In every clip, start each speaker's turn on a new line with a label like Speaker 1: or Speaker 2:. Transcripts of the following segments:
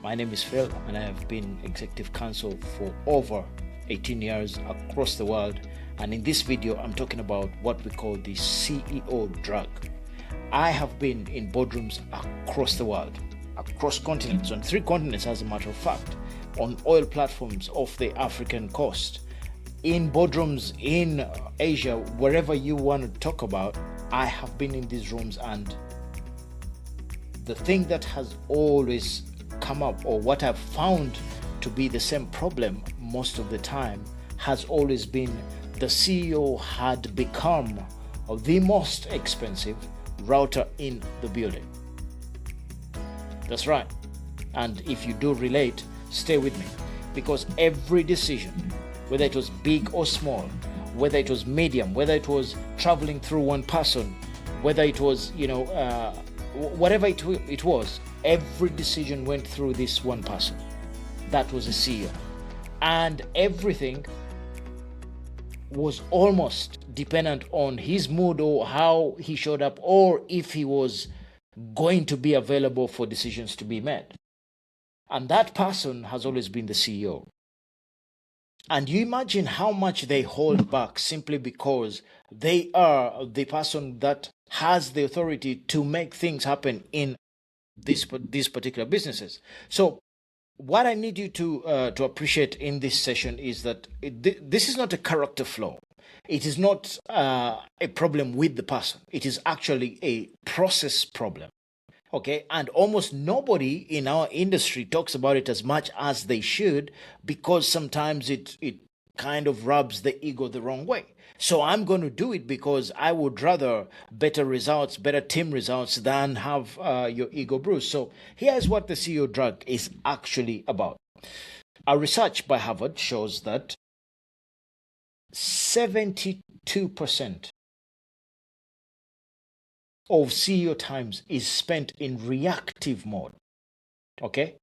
Speaker 1: My name is Phil, and I have been executive counsel for over 18 years across the world. And in this video, I'm talking about what we call the CEO drug. I have been in boardrooms across the world, across continents, on 3 continents as a matter of fact, on oil platforms off the African coast, in boardrooms in Asia, wherever you want to talk about. I have been in these rooms, and the thing that has always come up, or what I've found to be the same problem most of the time, has always been the CEO had become the most expensive router in the building. That's right. And if you do relate, stay with me, because every decision, whether it was big or small, whether it was medium, whether it was traveling through one person, whether it was, whatever it was, every decision went through this one person. That was a CEO. And everything was almost dependent on his mood, or how he showed up, or if he was going to be available for decisions to be made. And that person has always been the CEO. And you imagine how much they hold back simply because they are the person that has the authority to make things happen in these particular businesses. So what I need you to appreciate in this session is that this is not a character flaw. It is not a problem with the person. It is actually a process problem. Okay, and almost nobody in our industry talks about it as much as they should, because sometimes it kind of rubs the ego the wrong way. So I'm going to do it because I would rather better results, better team results, than have your ego bruised. So here's what the CEO drug is actually about. A research by Harvard shows that 72% of CEO times is spent in reactive mode. Okay?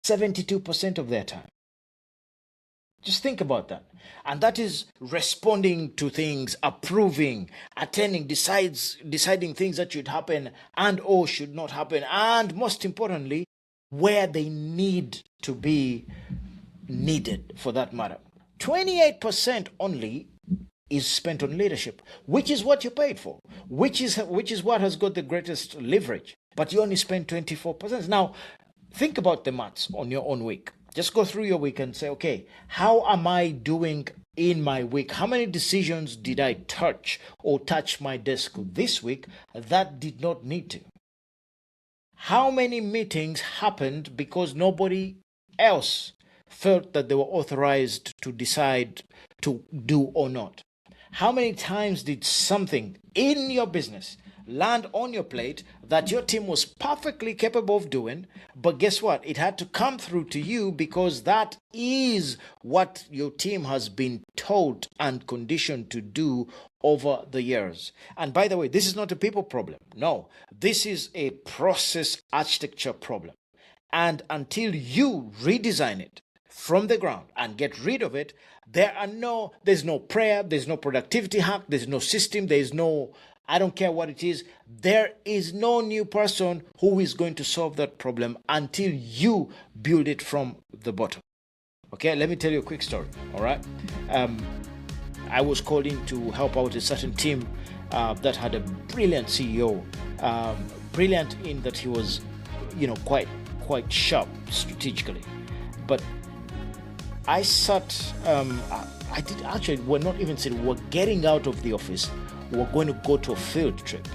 Speaker 1: 72% of their time. Just think about that. And that is responding to things, approving, attending, deciding things that should happen and or should not happen, and most importantly, where they need to be needed, for that matter. 28% only is spent on leadership, which is what you paid for, which is what has got the greatest leverage, but you only spend 24%. Now, think about the maths on your own week. Just go through your week and say, okay, how am I doing in my week? How many decisions did I touch my desk this week that did not need to? How many meetings happened because nobody else felt that they were authorized to decide to do or not? How many times did something in your business land on your plate that your team was perfectly capable of doing, but guess what? It had to come through to you because that is what your team has been taught and conditioned to do over the years. And by the way, this is not a people problem. No, this is a process architecture problem. And until you redesign it from the ground and get rid of it, there's no prayer, there's no productivity hack, there's no system, there's no, I don't care what it is, there is no new person who is going to solve that problem until you build it from the bottom. Okay, let me tell you a quick story, all right? I was called in to help out a certain team that had a brilliant CEO, brilliant in that he was, quite sharp strategically. But I sat, we're not even sitting, we're getting out of the office. We're going to go to a field trip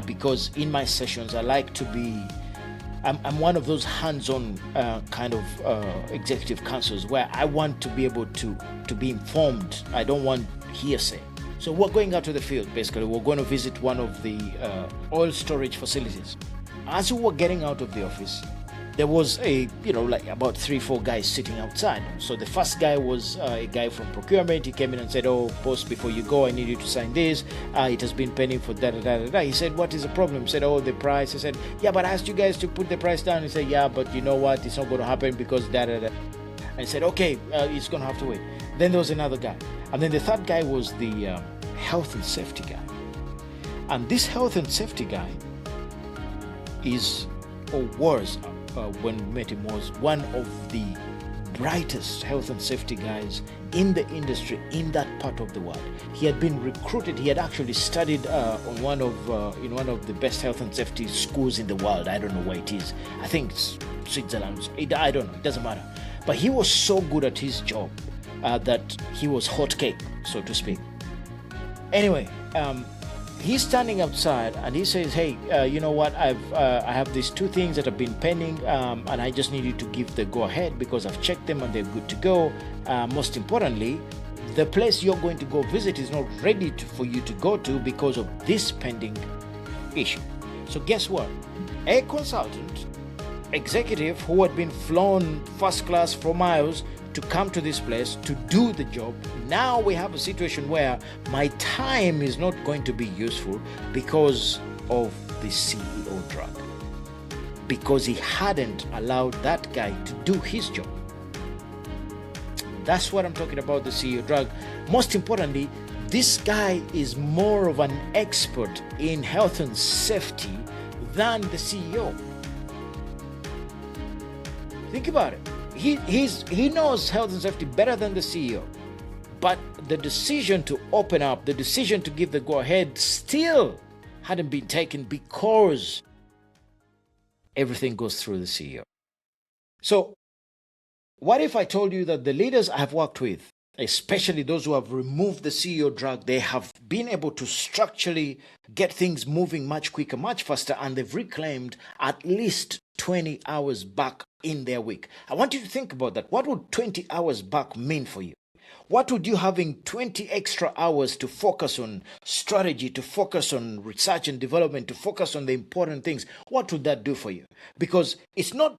Speaker 1: because in my sessions, I like to be, I'm one of those hands-on kind of executive counsels where I want to be able to be informed. I don't want hearsay. So we're going out to the field, basically. We're going to visit one of the oil storage facilities. As we were getting out of the office, there was about 3-4 guys sitting outside. So the first guy was a guy from procurement. He came in and said, "Oh, boss, before you go, I need you to sign this. It has been pending for da-da-da-da-da." He said, "What is the problem?" He said, "Oh, the price." I said, "Yeah, but I asked you guys to put the price down." He said, "Yeah, but you know what? It's not going to happen because da-da-da." And I said, "Okay, it's going to have to wait." Then there was another guy. And then the third guy was the health and safety guy. And this health and safety guy is, or was, when we met him, was one of the brightest health and safety guys in the industry in that part of the world. He had been recruited. He had actually studied on one of in one of the best health and safety schools in the world. I don't know where it is. I think it's Switzerland. I don't know. It doesn't matter. But he was so good at his job that he was hot cake, so to speak. Anyway, he's standing outside and he says, "Hey, you know what? I have these two things that have been pending, and I just need you to give the go ahead because I've checked them and they're good to go. Most importantly, the place you're going to go visit is not ready for you to go to because of this pending issue." So guess what? A consultant executive who had been flown first class for miles to come to this place to do the job. Now we have a situation where my time is not going to be useful because of the CEO drug, because he hadn't allowed that guy to do his job. That's what I'm talking about, the CEO drug. Most importantly, this guy is more of an expert in health and safety than the CEO. Think about it. He knows health and safety better than the CEO. But the decision to open up, the decision to give the go-ahead still hadn't been taken because everything goes through the CEO. So what if I told you that the leaders I've worked with, especially those who have removed the CEO drug, they have been able to structurally get things moving much quicker, much faster, and they've reclaimed at least 20 hours back in their week. I want you to think about that. What would 20 hours back mean for you? What would you having 20 extra hours to focus on strategy, to focus on research and development, to focus on the important things? What would that do for you? Because it's not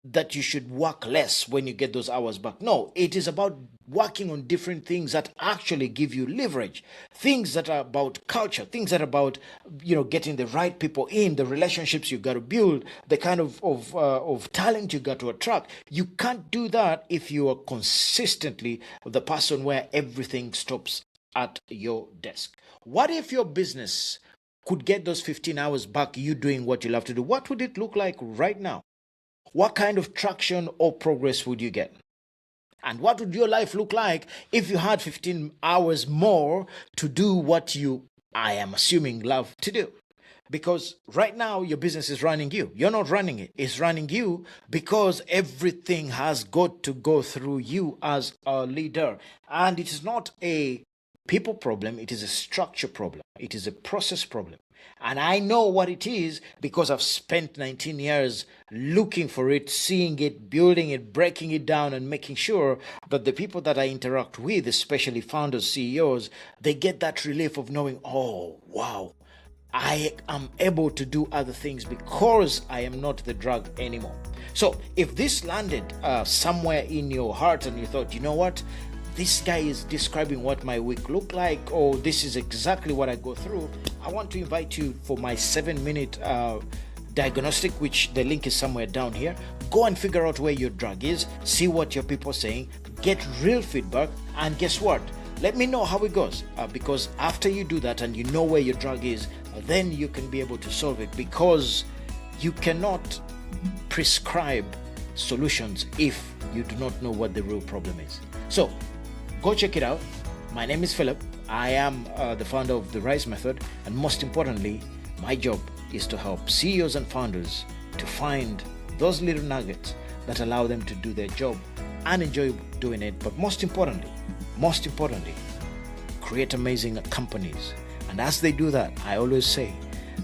Speaker 1: that you should work less when you get those hours back. No, it is about working on different things that actually give you leverage, things that are about culture, things that are about, getting the right people in, the relationships you got to build, the kind of talent you got to attract. You can't do that if you are consistently the person where everything stops at your desk. What if your business could get those 15 hours back, you doing what you love to do? What would it look like right now? What kind of traction or progress would you get? And what would your life look like if you had 15 hours more to do what you, I am assuming, love to do? Because right now your business is running you. You're not running it. It's running you because everything has got to go through you as a leader. And it is not a people problem. It is a structure problem. It is a process problem. And I know what it is because I've spent 19 years looking for it, seeing it, building it, breaking it down, and making sure that the people that I interact with, especially founders, CEOs, they get that relief of knowing, oh, wow, I am able to do other things because I am not the drug anymore. So if this landed somewhere in your heart and you thought, you know what, this guy is describing what my week looked like, or this is exactly what I go through, I want to invite you for my 7-minute diagnostic, which the link is somewhere down here. Go and figure out where your drug is, see what your people are saying, get real feedback, and guess what? Let me know how it goes, because after you do that and you know where your drug is, then you can be able to solve it, because you cannot prescribe solutions if you do not know what the real problem is. So go check it out. My name is Philip. I am the founder of the RISE method, and most importantly, my job is to help CEOs and founders to find those little nuggets that allow them to do their job and enjoy doing it, but most importantly, create amazing companies. And as they do that, I always say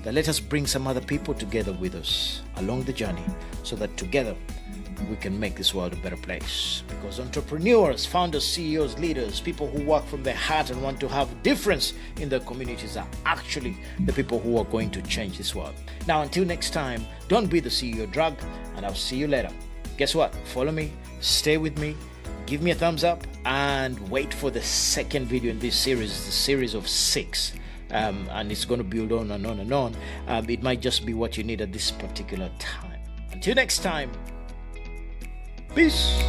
Speaker 1: that let us bring some other people together with us along the journey so that together we can make this world a better place. Because entrepreneurs, founders, CEOs, leaders, people who work from their heart and want to have a difference in their communities are actually the people who are going to change this world. Now, until next time, don't be the CEO drug, and I'll see you later. Guess what? Follow me, stay with me, give me a thumbs up, and wait for the second video in this series, the series of 6. And it's going to build on and on and on. It might just be what you need at this particular time. Until next time, peace.